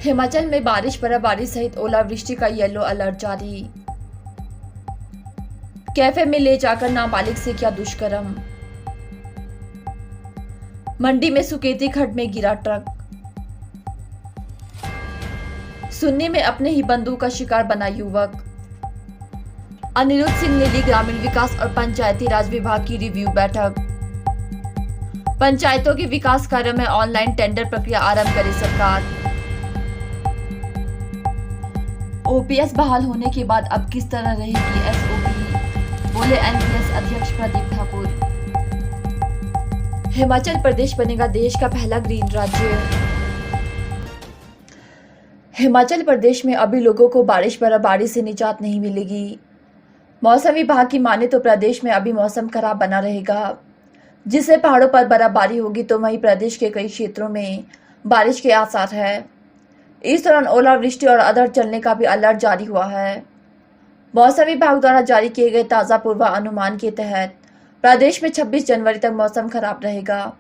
हिमाचल में बारिश बर्फबारी सहित ओलावृष्टि का येलो अलर्ट जारी। कैफे में ले जाकर नाबालिग से किया दुष्कर्म। मंडी में सुकेती खड्ड में गिरा ट्रक। सुन्नी में अपने ही बंदूक का शिकार बना युवक। अनिरुद्ध सिंह ने ली ग्रामीण विकास और पंचायती राज विभाग की रिव्यू बैठक। पंचायतों के विकास कार्य में ऑनलाइन टेंडर प्रक्रिया आरंभ करे सरकार। ओपीएस बहाल होने के बाद अब किस तरह रहेगी एसओपी, बोले एनपीएस अध्यक्ष प्रदीप ठाकुर। हिमाचल प्रदेश बनेगा देश का पहला ग्रीन राज्य। हिमाचल प्रदेश में अभी लोगों को बारिश बर्फबारी से निजात नहीं मिलेगी। मौसम विभाग की माने तो प्रदेश में अभी मौसम खराब बना रहेगा, जिससे पहाड़ों पर बर्फबारी होगी तो वहीं प्रदेश के कई क्षेत्रों में बारिश के आसार है। इस दौरान ओलावृष्टि और अधड़ चलने का भी अलर्ट जारी हुआ है। मौसम विभाग द्वारा जारी किए गए ताज़ा पूर्वानुमान के तहत प्रदेश में 26 जनवरी तक मौसम खराब रहेगा।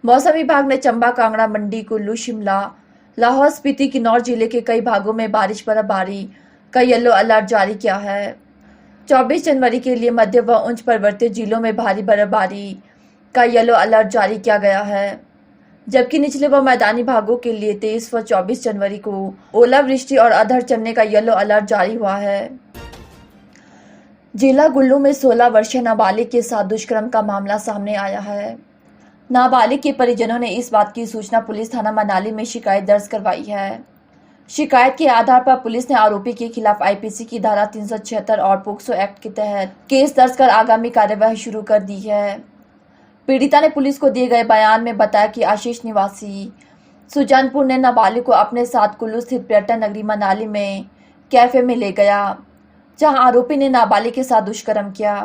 मौसम विभाग ने चंबा, कांगड़ा, मंडी, कुल्लू, शिमला, लाहौल स्पीति, किन्नौर जिले के कई भागों में बारिश बर्फबारी का येलो अलर्ट जारी किया है। 24 जनवरी के लिए मध्य व उच्च पर्वतीय जिलों में भारी बर्फबारी का येलो अलर्ट जारी किया गया है, जबकि निचले व मैदानी भागों के लिए 23 व 24 जनवरी को ओलावृष्टि और अधड़ चलने का येलो अलर्ट जारी हुआ है। जिला कुल्लू में 16 वर्षीय नाबालिग के साथ दुष्कर्म का मामला सामने आया है। नाबालिग के परिजनों ने इस बात की सूचना पुलिस थाना मनाली में शिकायत दर्ज करवाई है। शिकायत के आधार पर पुलिस ने आरोपी के खिलाफ आईपीसी की धारा 376 और पोक्सो एक्ट के तहत केस दर्ज कर आगामी कार्यवाही शुरू कर दी है। पीड़िता ने पुलिस को दिए गए बयान में बताया कि आशीष निवासी सुजानपुर ने नाबालिग को अपने साथ कुल्लू स्थित पर्यटन नगरी मनाली में कैफे में ले गया, जहां आरोपी ने नाबालिग के साथ दुष्कर्म किया।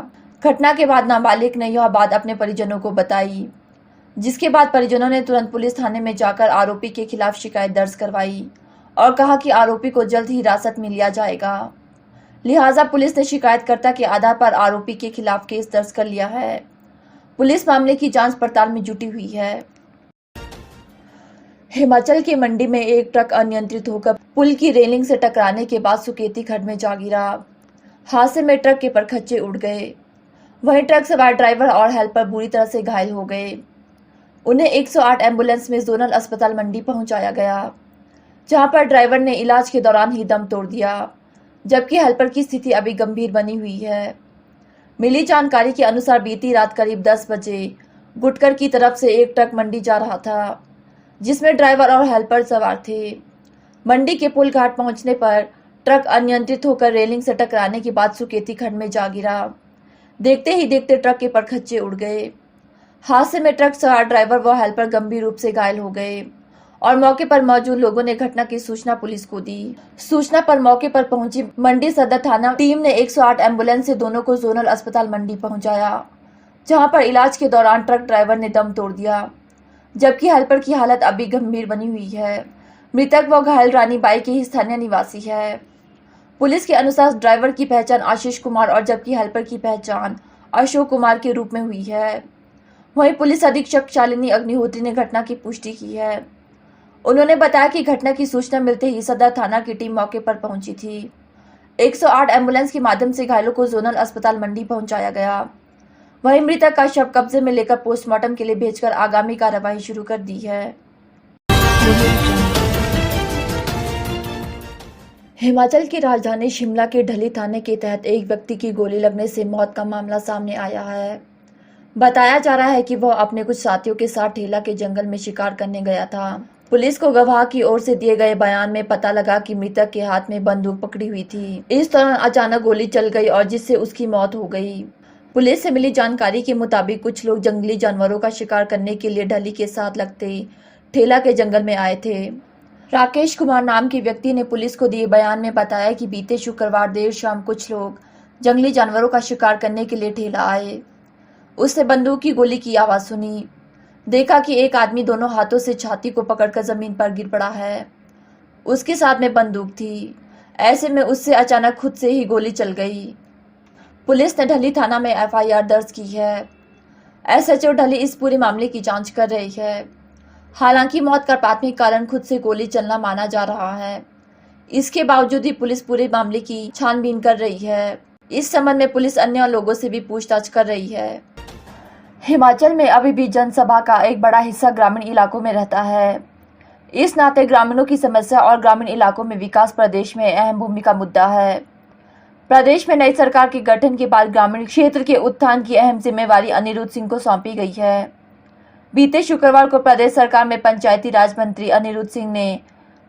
घटना के बाद नाबालिग ने यह बात अपने परिजनों को बताई, जिसके बाद परिजनों ने तुरंत पुलिस थाने में जाकर आरोपी के खिलाफ शिकायत दर्ज करवाई और कहा कि आरोपी को जल्द ही हिरासत में लिया जाएगा। लिहाजा पुलिस ने शिकायतकर्ता के आधार पर आरोपी के खिलाफ केस दर्ज कर लिया है। पुलिस मामले की जांच पड़ताल में जुटी हुई है। हिमाचल के मंडी में एक ट्रक अनियंत्रित होकर पुल की रेलिंग से टकराने के बाद सुकेती खड्ड में जा गिरा। हादसे में ट्रक के परखच्चे उड़ गए। वहीं ट्रक सवार ड्राइवर और हेल्पर बुरी तरह से घायल हो गए। उन्हें 108 एम्बुलेंस में जोनल अस्पताल मंडी पहुंचाया गया, जहां पर ड्राइवर ने इलाज के दौरान ही दम तोड़ दिया, जबकि हेल्पर की स्थिति अभी गंभीर बनी हुई है। मिली जानकारी के अनुसार बीती रात करीब 10 बजे गुटकर की तरफ से एक ट्रक मंडी जा रहा था, जिसमें ड्राइवर और हेल्पर सवार थे। मंडी के पुल घाट पहुंचने पर ट्रक अनियंत्रित होकर रेलिंग से टकराने के बाद सुकेती खड्ड में जा गिरा। देखते ही देखते ट्रक के परखच्चे उड़ गए। हादसे में ट्रक सवार ड्राइवर व हेल्पर गंभीर रूप से घायल हो गए और मौके पर मौजूद लोगों ने घटना की सूचना पुलिस को दी। सूचना पर मौके पर पहुंची मंडी सदर थाना टीम ने 108 एम्बुलेंस से दोनों को जोनल अस्पताल मंडी पहुंचाया, जहां पर इलाज के दौरान ट्रक ड्राइवर ने दम तोड़ दिया, जबकि हेल्पर की हालत अभी गंभीर बनी हुई है। मृतक व घायल रानी बाई के ही स्थानीय निवासी है। पुलिस के अनुसार ड्राइवर की पहचान आशीष कुमार और जबकि हेल्पर की पहचान अशोक कुमार के रूप में हुई है। वहीं पुलिस अधीक्षक शालिनी अग्निहोत्री ने घटना की पुष्टि की है। उन्होंने बताया कि घटना की सूचना मिलते ही सदर थाना की टीम मौके पर पहुंची थी। 108 एम्बुलेंस के माध्यम से घायलों को जोनल अस्पताल मंडी पहुंचाया गया। वहीं मृतक का शव कब्जे में लेकर पोस्टमार्टम के लिए भेजकर आगामी कार्यवाही शुरू कर दी है। हिमाचल की राजधानी शिमला के ढली थाने के तहत एक व्यक्ति की गोली लगने से मौत का मामला सामने आया है। बताया जा रहा है कि वह अपने कुछ साथियों के साथ ठेला के जंगल में शिकार करने गया था। पुलिस को गवाह की ओर से दिए गए बयान में पता लगा कि मृतक के हाथ में बंदूक पकड़ी हुई थी। इस दौरान अचानक गोली चल गई और जिससे उसकी मौत हो गई। पुलिस से मिली जानकारी के मुताबिक कुछ लोग जंगली जानवरों का शिकार करने के लिए ढली के साथ लगते ठेला के जंगल में आए थे। राकेश कुमार नाम के व्यक्ति ने पुलिस को दिए बयान में बताया कि बीते शुक्रवार देर शाम कुछ लोग जंगली जानवरों का शिकार करने के लिए ठेला आए। उसने बंदूक की गोली की आवाज सुनी। देखा कि एक आदमी दोनों हाथों से छाती को पकड़कर जमीन पर गिर पड़ा है। उसके साथ में बंदूक थी। ऐसे में उससे अचानक खुद से ही गोली चल गई। पुलिस ने ढली थाना में एफआईआर दर्ज की है। एसएचओ ढली इस पूरे मामले की जांच कर रही है। हालांकि मौत का प्राथमिक कारण खुद से गोली चलना माना जा रहा है। इसके बावजूद भी पुलिस पूरे मामले की छानबीन कर रही है। इस संबंध में पुलिस अन्य लोगों से भी पूछताछ कर रही है। हिमाचल में अभी भी जनसभा का एक बड़ा हिस्सा ग्रामीण इलाकों में रहता है। इस नाते ग्रामीणों की समस्या और ग्रामीण इलाकों में विकास प्रदेश में अहम भूमिका मुद्दा है। प्रदेश में नई सरकार के गठन के बाद ग्रामीण क्षेत्र के उत्थान की अहम जिम्मेवारी अनिरुद्ध सिंह को सौंपी गई है। बीते शुक्रवार को प्रदेश सरकार में पंचायती राज मंत्री अनिरुद्ध सिंह ने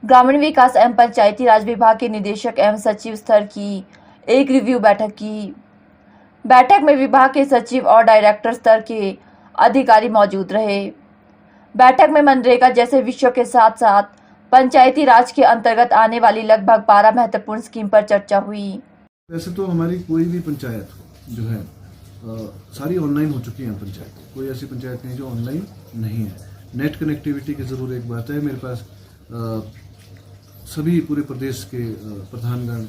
ग्रामीण विकास एवं पंचायती राज विभाग के निदेशक एवं सचिव स्तर की एक रिव्यू बैठक की। बैठक में विभाग के सचिव और डायरेक्टर स्तर के अधिकारी मौजूद रहे। बैठक में मनरेगा जैसे विषयों के साथ साथ पंचायती राज के अंतर्गत आने वाली लगभग 12 महत्वपूर्ण स्कीम पर चर्चा हुई। वैसे तो हमारी कोई भी पंचायत जो है सारी ऑनलाइन हो चुकी है। पंचायत कोई ऐसी पंचायत नहीं जो ऑनलाइन नहीं है। नेट कनेक्टिविटी की ज़रूर एक बात है। मेरे पास सभी पूरे प्रदेश के प्रधानगण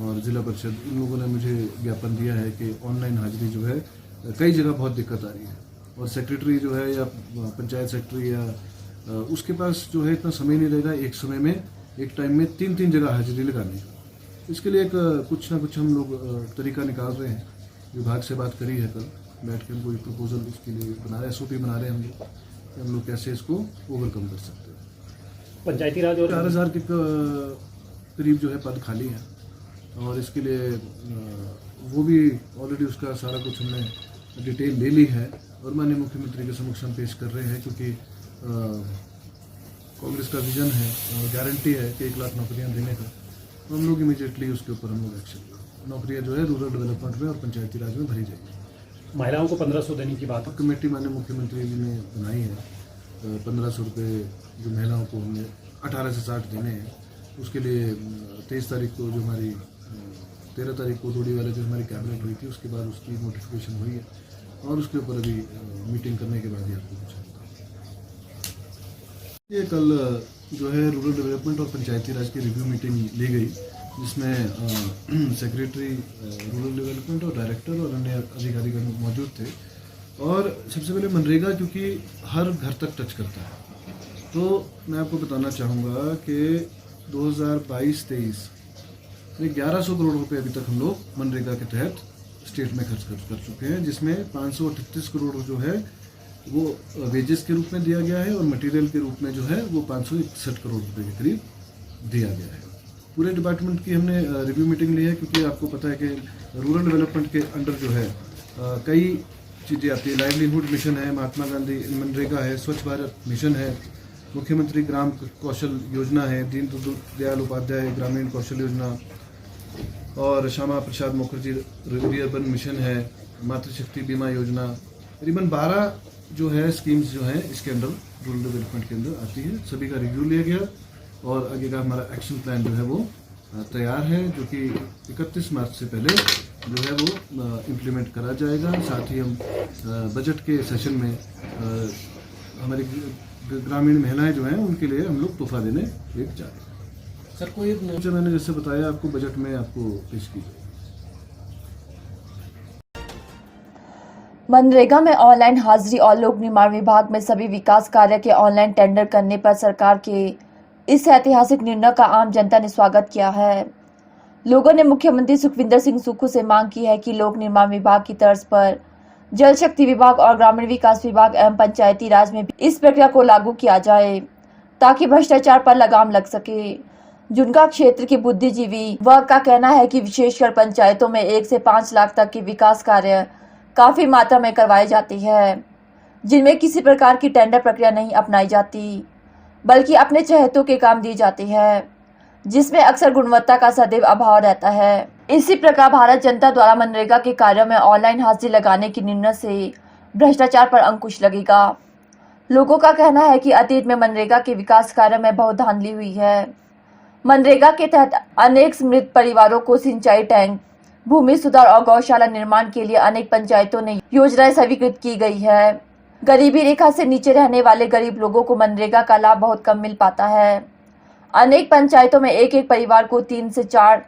और जिला परिषद इन लोगों ने मुझे ज्ञापन दिया है कि ऑनलाइन हाजिरी जो है कई जगह बहुत दिक्कत आ रही है और सेक्रेटरी जो है या पंचायत सेक्रेटरी या उसके पास जो है इतना समय नहीं रहेगा एक समय में एक टाइम में 3-3 जगह हाजिरी लगाने का। इसके लिए एक कुछ ना कुछ हम लोग तरीका निकाल रहे हैं। विभाग से बात करी है, कल बैठ के कोई प्रपोजल उसके लिए बना रहे हैं, SOP बना रहे हैं हम लोग कैसे इसको ओवरकम कर सकते हैं। पंचायती राज और 4000 के करीब जो है पद खाली है और इसके लिए वो भी ऑलरेडी उसका सारा कुछ हमने डिटेल ले ली है और माननीय मुख्यमंत्री के समक्ष हम पेश कर रहे हैं, क्योंकि कांग्रेस का विजन है और गारंटी है कि 1 लाख नौकरियां देने का। तो हम लोग इमीडिएटली उसके ऊपर हम लोग एक्शन नौकरियां जो है रूरल डेवलपमेंट में और पंचायती राज में भरी जाएगी। महिलाओं को 1500 देने की बात कमेटी माननीय मुख्यमंत्री जी ने बनाई है। 1500 रुपये जो महिलाओं को हमने 18 से 60 देने हैं। उसके लिए 23 तारीख को जो हमारी 13 तारीख को जोड़ी वाले जो हमारी कैबिनेट हुई थी उसके बाद उसकी नोटिफिकेशन हुई है और उसके ऊपर अभी मीटिंग करने के बाद ही आपको कुछ ये कल जो है रूरल डेवलपमेंट और पंचायती राज की रिव्यू मीटिंग ली गई, जिसमें सेक्रेटरी रूरल डेवलपमेंट और डायरेक्टर और अन्य अधिकारीगण मौजूद थे। और सबसे पहले मनरेगा क्योंकि हर घर तक टच करता है, तो मैं आपको बताना चाहूँगा कि 2022-23 में 1100 करोड़ रुपए अभी तक हम लोग मनरेगा के तहत स्टेट में खर्च कर चुके हैं, जिसमें 538 करोड़ जो है वो वेजेस के रूप में दिया गया है और मटेरियल के रूप में जो है वो 561 करोड़ रुपए के करीब दिया गया है। पूरे डिपार्टमेंट की हमने रिव्यू मीटिंग ली है, क्योंकि आपको पता है कि रूरल डेवलपमेंट के अंडर जो है कई चीज़ें आती है। लाइवलीहुड मिशन है, महात्मा गांधी मनरेगा है, स्वच्छ भारत मिशन है, मुख्यमंत्री ग्राम कौशल योजना है, दीनदयाल उपाध्याय ग्रामीण कौशल योजना और श्यामा प्रसाद मुखर्जी अर्बन मिशन है, मातृशक्ति बीमा योजना। करीबन 12 जो है स्कीम्स जो हैं इसके अंडर रूरल डेवलपमेंट के अंदर आती है। सभी का रिव्यू लिया गया और आगे का हमारा एक्शन प्लान जो है वो तैयार है, जो कि 31 मार्च से पहले जो है वो इम्प्लीमेंट करा जाएगा। साथ ही हम बजट के सेशन में हमारी ग्रामीण महिलाएं जो हैं उनके लिए हम लोग तोहफा देने एक जा रहे हैं। सर कोई मैंने जैसे बताया आपको बजट में आपको पेश की जाएगी। मनरेगा में ऑनलाइन हाजिरी और लोक निर्माण विभाग में सभी विकास कार्य के ऑनलाइन टेंडर करने पर सरकार के इस ऐतिहासिक निर्णय का आम जनता ने स्वागत किया है। लोगों ने मुख्यमंत्री सुखविंदर सिंह सुक्खू से मांग की है कि लोक निर्माण विभाग की तर्ज पर जल शक्ति विभाग और ग्रामीण विकास विभाग एवं पंचायती राज में भी इस प्रक्रिया को लागू किया जाए, ताकि भ्रष्टाचार पर लगाम लग सके। जिनका क्षेत्र के बुद्धिजीवी वर्ग का कहना है कि विशेषकर पंचायतों में 1 से 5 लाख तक के विकास कार्य काफी मात्रा में करवाई जाती है, जिनमें किसी प्रकार की टेंडर प्रक्रिया नहीं अपनाई जाती, बल्कि अपने चहेतों के काम दी जाती है, जिसमें अक्सर गुणवत्ता का सदैव अभाव रहता है। इसी प्रकार भारत जनता द्वारा मनरेगा के कार्यों में ऑनलाइन हाजिरी लगाने के निर्णय से भ्रष्टाचार पर अंकुश लगेगा। लोगों का कहना है कि अतीत में मनरेगा के विकास कार्य में बहुत धांधली हुई है। मनरेगा के तहत अनेक समृद्ध परिवारों को सिंचाई टैंक, भूमि सुधार और गौशाला निर्माण के लिए अनेक पंचायतों ने योजनाएं स्वीकृत की गई है। गरीबी रेखा से नीचे रहने वाले गरीब लोगों को मनरेगा का लाभ बहुत कम मिल पाता है। अनेक पंचायतों में एक परिवार को 3 से 4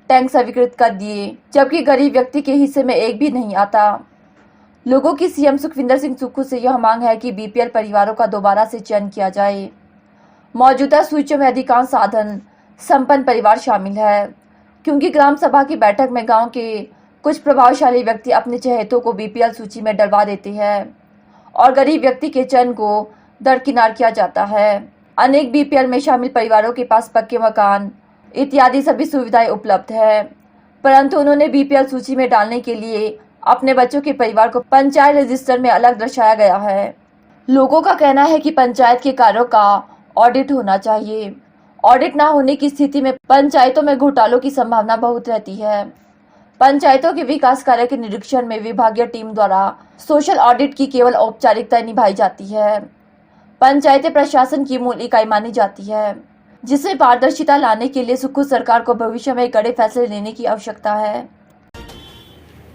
टैंक स्वीकृत कर दिए, जबकि गरीब व्यक्ति के हिस्से में एक भी नहीं आता। लोगों की सीएम सुखविंदर सिंह सुक्खू से यह मांग है कि बीपीएल परिवारों का दोबारा से चयन किया जाए। मौजूदा सूचियों में अधिकांश साधन संपन्न परिवार शामिल है, क्योंकि ग्राम सभा की बैठक में गांव के कुछ प्रभावशाली व्यक्ति अपने चहेतों को बीपीएल सूची में डलवा देते हैं और गरीब व्यक्ति के चयन को दरकिनार किया जाता है। अनेक बीपीएल में शामिल परिवारों के पास पक्के मकान इत्यादि सभी सुविधाएं उपलब्ध है, परंतु उन्होंने बीपीएल सूची में डालने के लिए अपने बच्चों के परिवार को पंचायत रजिस्टर में अलग दर्शाया गया है। लोगों का कहना है कि पंचायत के कार्यों का ऑडिट होना चाहिए। ऑडिट ना होने की स्थिति में पंचायतों में घोटालों की संभावना बहुत रहती है। पंचायतों के विकास कार्य के निरीक्षण में विभागीय टीम द्वारा सोशल ऑडिट की केवल औपचारिकता निभाई जाती है। पंचायतें प्रशासन की मूल इकाई मानी जाती है, जिसमें पारदर्शिता लाने के लिए सुक्खू सरकार को भविष्य में कड़े फैसले लेने की आवश्यकता है।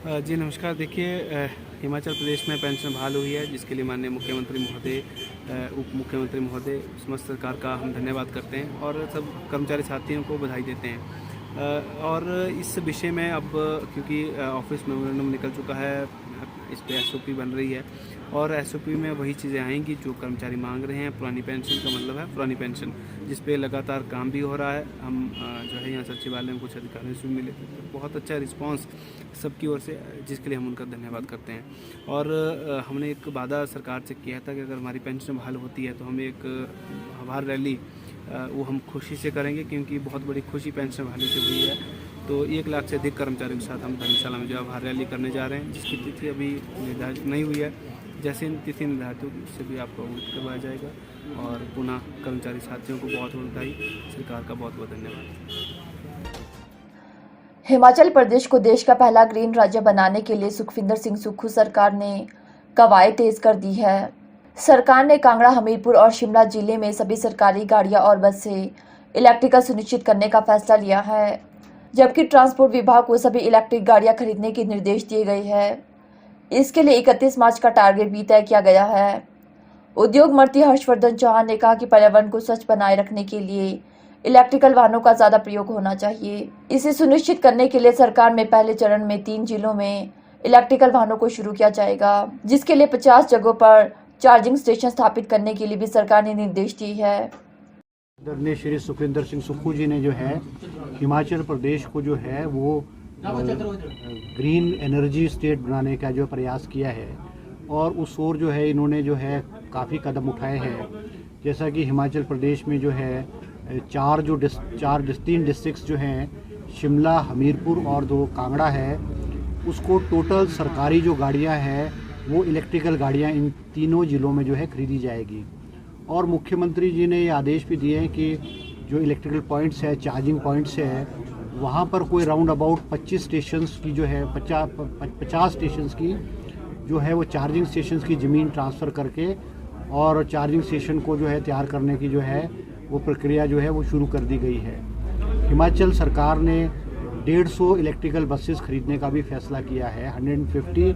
जी नमस्कार। देखिए, हिमाचल प्रदेश में पेंशन बहाल हुई है, जिसके लिए माननीय मुख्यमंत्री महोदय, उप मुख्यमंत्री महोदय, समस्त सरकार का हम धन्यवाद करते हैं और सब कर्मचारी साथियों को बधाई देते हैं। और इस विषय में अब क्योंकि ऑफिस मेमोरेंडम निकल चुका है, इस पर एसओपी बन रही है और एसओपी में वही चीज़ें आएंगी जो कर्मचारी मांग रहे हैं। पुरानी पेंशन का मतलब है पुरानी पेंशन, जिस पे लगातार काम भी हो रहा है। हम जो है यहाँ सचिवालय में कुछ अधिकारियों से मिले थे, तो बहुत अच्छा रिस्पांस सबकी ओर से, जिसके लिए हम उनका धन्यवाद करते हैं। और हमने एक वादा सरकार से किया था कि अगर हमारी पेंशन बहाल होती है तो हम एक आभार रैली वो हम खुशी से करेंगे, क्योंकि बहुत बड़ी खुशी पेंशन बहाली से हुई है। तो 1 लाख से अधिक कर्मचारियों के साथ हम धर्मशाला में जो आभार रैली करने जा रहे हैं, जिसकी तिथि अभी निर्धारित नहीं हुई है। जैसे तिथि निर्धारित होगी उससे भी आपको अवगत करवाया जाएगा। और पुनः कर्मचारी साथियों को बहुत बहुत बधाई, सरकार का बहुत बहुत धन्यवाद। हिमाचल प्रदेश को देश का पहला ग्रीन राज्य बनाने के लिए सुखविंदर सिंह सुक्खू सरकार ने कवायद तेज कर दी है। सरकार ने कांगड़ा, हमीरपुर और शिमला जिले में सभी सरकारी गाड़ियां और बस से इलेक्ट्रिकल सुनिश्चित करने का फैसला लिया है, जबकि ट्रांसपोर्ट विभाग को सभी इलेक्ट्रिक गाड़ियां खरीदने के निर्देश दिए गए हैं। इसके लिए 31 मार्च का टारगेट भी तय किया गया है। उद्योग मंत्री हर्षवर्धन चौहान ने कहा कि पर्यावरण को स्वच्छ बनाए रखने के लिए इलेक्ट्रिकल वाहनों का ज्यादा प्रयोग होना चाहिए। इसे सुनिश्चित करने के लिए सरकार में पहले चरण में 3 जिलों में इलेक्ट्रिकल वाहनों को शुरू किया जाएगा, जिसके लिए 50 जगहों पर चार्जिंग स्टेशन स्थापित करने के लिए भी सरकार ने निर्देश दिए है। आदरणीय श्री सुखविंदर सिंह सुक्खू जी ने जो है हिमाचल प्रदेश को जो है वो ग्रीन एनर्जी स्टेट बनाने का जो प्रयास किया है, और उस ओर जो है इन्होंने जो है काफ़ी कदम उठाए हैं। जैसा कि हिमाचल प्रदेश में जो है 4 डिस्ट्रिक्ट्स जो हैं, शिमला, हमीरपुर और 2 कांगड़ा है, उसको टोटल सरकारी जो गाड़ियां हैं वो इलेक्ट्रिकल गाड़ियां इन तीनों ज़िलों में जो है खरीदी जाएगी। और मुख्यमंत्री जी ने ये आदेश भी दिए हैं कि जो इलेक्ट्रिकल पॉइंट्स है, चार्जिंग पॉइंट्स है, वहाँ पर कोई राउंड अबाउट 25 स्टेशंस की जो है 50 स्टेशंस की जो है वो चार्जिंग स्टेशंस की ज़मीन ट्रांसफ़र करके और चार्जिंग स्टेशन को जो है तैयार करने की जो है वो प्रक्रिया जो है वो शुरू कर दी गई है। हिमाचल सरकार ने 150 इलेक्ट्रिकल बसेस खरीदने का भी फैसला किया है। 150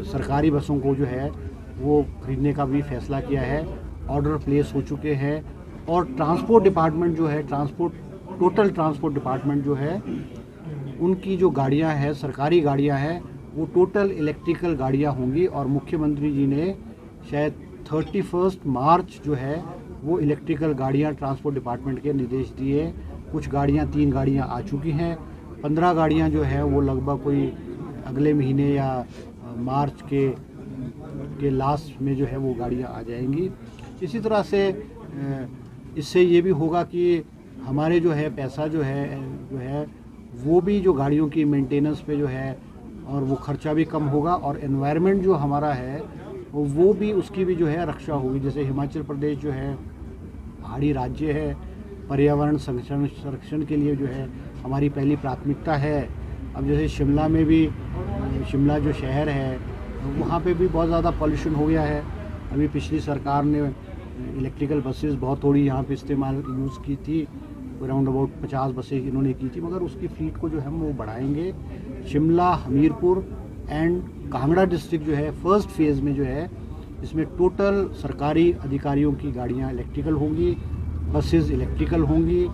सरकारी बसों को जो है वो खरीदने का भी फैसला किया है। ऑर्डर प्लेस हो चुके हैं और ट्रांसपोर्ट डिपार्टमेंट जो है टोटल ट्रांसपोर्ट डिपार्टमेंट जो है उनकी जो गाड़ियां हैं, सरकारी गाड़ियां हैं, वो टोटल इलेक्ट्रिकल गाड़ियां होंगी। और मुख्यमंत्री जी ने शायद 31 मार्च जो है वो इलेक्ट्रिकल गाड़ियां ट्रांसपोर्ट डिपार्टमेंट के निर्देश दिए। कुछ गाड़ियां 3 गाड़ियां आ चुकी हैं, 15 गाड़ियां जो है वो लगभग कोई अगले महीने या मार्च के लास्ट में जो है वो गाड़ियां आ जाएंगी। इसी तरह से इससे ये भी होगा कि हमारे जो है पैसा जो है वो भी जो गाड़ियों की मेंटेनेंस पे जो है और वो खर्चा भी कम होगा और एनवायरनमेंट जो हमारा है वो भी उसकी भी जो है रक्षा होगी। जैसे हिमाचल प्रदेश जो है पहाड़ी राज्य है, पर्यावरण संरक्षण के लिए जो है हमारी पहली प्राथमिकता है। अब जैसे शिमला में भी, शिमला जो शहर है वहाँ पे भी बहुत ज़्यादा पॉल्यूशन हो गया है। अभी पिछली सरकार ने इलेक्ट्रिकल बसेस बहुत थोड़ी यहाँ पे इस्तेमाल यूज़ की थी, अराउंड अबाउट 50 बसें इन्होंने की थी, मगर उसकी फ्लीट को जो हम वो बढ़ाएंगे। शिमला, हमीरपुर एंड कांगड़ा डिस्ट्रिक्ट जो है फर्स्ट फेज़ में जो है इसमें टोटल सरकारी अधिकारियों की गाड़ियाँ इलेक्ट्रिकल होंगी, बसेस इलेक्ट्रिकल होंगी।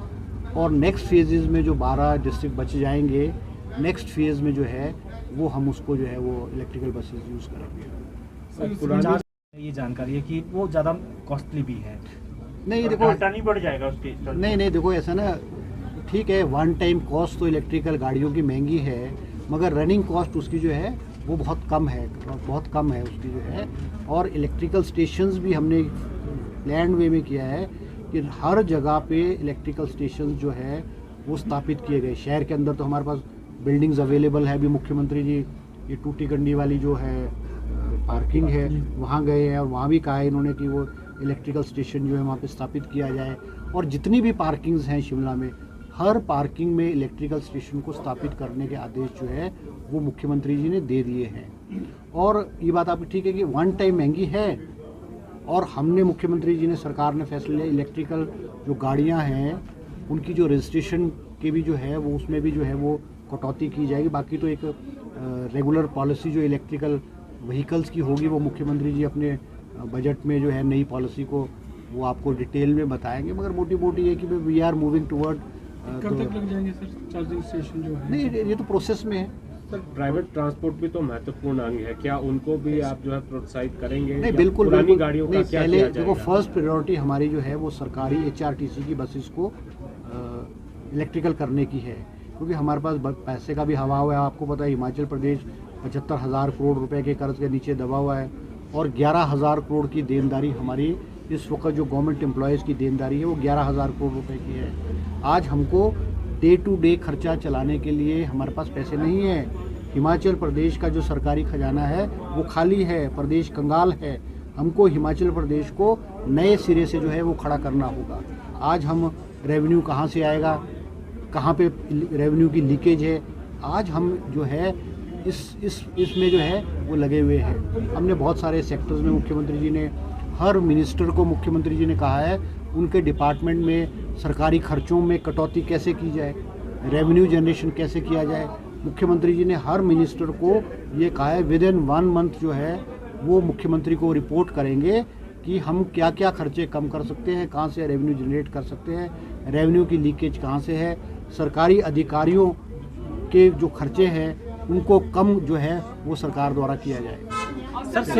और नेक्स्ट फेजेज़ में जो 12 डिस्ट्रिक्ट बच जाएंगे, नेक्स्ट फेज़ में जो है वो हम उसको जो है वो इलेक्ट्रिकल बसेस यूज़ करेंगे। पुरानी ये जानकारी है कि वो ज़्यादा कॉस्टली भी है। नहीं देखो, नहीं बढ़ जाएगा उसके। नहीं देखो, ऐसा ना, ठीक है, वन टाइम कॉस्ट तो इलेक्ट्रिकल गाड़ियों की महंगी है, मगर रनिंग कॉस्ट उसकी जो है वो बहुत कम है उसकी जो है। और इलेक्ट्रिकल स्टेशंस भी हमने प्लान वे में किया है कि हर जगह पे इलेक्ट्रिकल स्टेशंस जो है वो स्थापित किए गए। शहर के अंदर तो हमारे पास बिल्डिंग्स अवेलेबल है। अभी मुख्यमंत्री जी ये टूटी कंडी वाली जो है पार्किंग है वहाँ गए हैं और वहाँ भी कहा है इन्होंने कि वो इलेक्ट्रिकल स्टेशन जो है वहाँ पे स्थापित किया जाए। और जितनी भी पार्किंग्स हैं शिमला में, हर पार्किंग में इलेक्ट्रिकल स्टेशन को स्थापित करने के आदेश जो है वो मुख्यमंत्री जी ने दे दिए हैं। और ये बात आपकी ठीक है कि वन टाइम महंगी है, और हमने मुख्यमंत्री जी ने, सरकार ने फैसला लिया इलेक्ट्रिकल जो गाड़ियाँ हैं उनकी जो रजिस्ट्रेशन के भी जो है वो उसमें भी जो है वो कटौती की जाएगी। बाकी तो एक रेगुलर पॉलिसी जो इलेक्ट्रिकल व्हीकल्स की होगी वो मुख्यमंत्री जी अपने बजट में जो है नई पॉलिसी को वो आपको डिटेल में बताएंगे। मगर मोटी मोटी है कि वी आर मूविंग टुवर्ड। कब तक लग जाएंगे सर चार्जिंग स्टेशन जो है? नहीं, ये तो प्रोसेस में है। सर, प्राइवेट ट्रांसपोर्ट भी तो महत्वपूर्ण अंग है, क्या उनको भी आप जो है प्रोत्साहित करेंगे? नहीं, बिल्कुल पुरानी बिल्कुल। गाड़ियों का नहीं, क्या पहले किया देखो, जाएगा? फर्स्ट प्रायोरिटी हमारी जो है वो सरकारी HRTC की बसेस को इलेक्ट्रिकल करने की है, क्योंकि हमारे पास पैसे का भी हवा हुआ है। आपको पता है हिमाचल प्रदेश 75,000 करोड़ रुपए के कर्ज के नीचे दबा हुआ है, और 11,000 करोड़ की देनदारी हमारी इस वक्त जो गवर्नमेंट एम्प्लॉयज़ की देनदारी है वो 11,000 करोड़ रुपए की है। आज हमको डे टू डे खर्चा चलाने के लिए हमारे पास पैसे नहीं है। हिमाचल प्रदेश का जो सरकारी खजाना है वो खाली है, प्रदेश कंगाल है। हमको हिमाचल प्रदेश को नए सिरे से जो है वो खड़ा करना होगा। आज हम रेवेन्यू कहाँ से आएगा, कहाँ पे रेवेन्यू की लीकेज है, आज हम जो है इसमें जो है वो लगे हुए हैं। हमने बहुत सारे सेक्टर्स में मुख्यमंत्री जी ने, हर मिनिस्टर को मुख्यमंत्री जी ने कहा है उनके डिपार्टमेंट में सरकारी खर्चों में कटौती कैसे की जाए, रेवेन्यू जनरेशन कैसे किया जाए। मुख्यमंत्री जी ने हर मिनिस्टर को ये कहा है विद इन 1 मंथ जो है वो मुख्यमंत्री को रिपोर्ट करेंगे कि हम क्या क्या खर्चे कम कर सकते हैं, कहाँ से रेवेन्यू जनरेट कर सकते हैं, रेवेन्यू की लीकेज कहाँ से है, सरकारी अधिकारियों के जो खर्चे हैं उनको कम जो है वो सरकार द्वारा किया जाए। सर